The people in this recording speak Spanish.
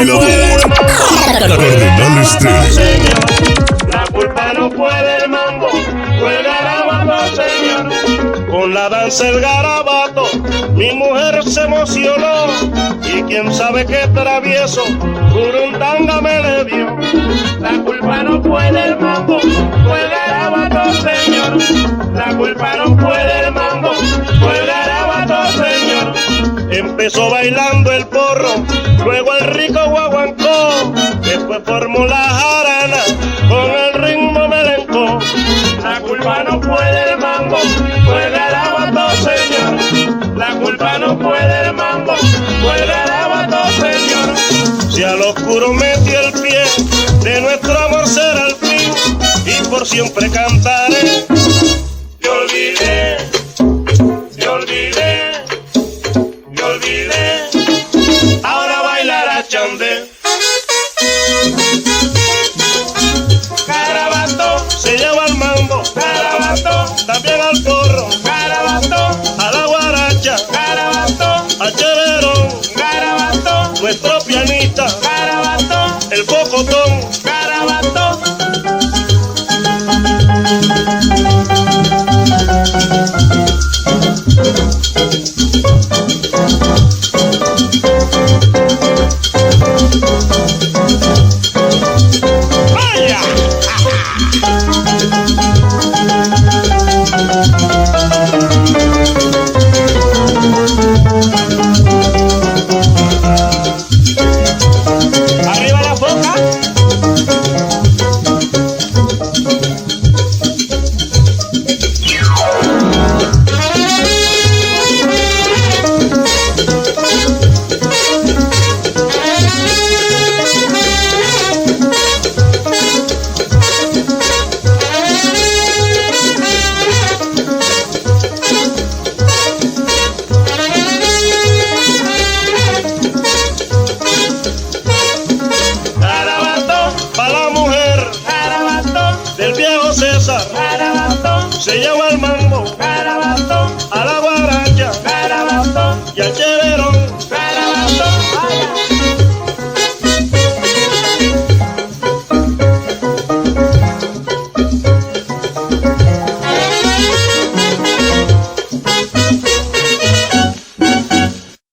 Cardenal Estéreo. La culpa no puede el mambo, fue el garabato, señor. Con la danza el garabato, mi mujer se emocionó. Y quién sabe qué travieso, Burundanga me le dio. La culpa no puede el mambo, fue el garabato, señor. La culpa no puede el mambo, fue el garabato, señor. Empezó bailando el porro, luego el rico guaguancó, después formó la jarana con el ritmo melenco. La culpa no puede el mambo, fue el garabato, señor. La culpa no puede el mambo, fue el garabato, señor. Si al oscuro metió el pie, de nuestro amor será el fin, y por siempre cantaré. Te olvidé, te olvidé, te olvidé, ahora bailará chandé. Garabato se lleva al mambo, garabato también al porro, garabato a la guaracha, garabato al cheverón, garabato nuestro pianista, garabato el pocotón, garabato. Arriba la boca. Del viejo César, garabato se lleva al mango.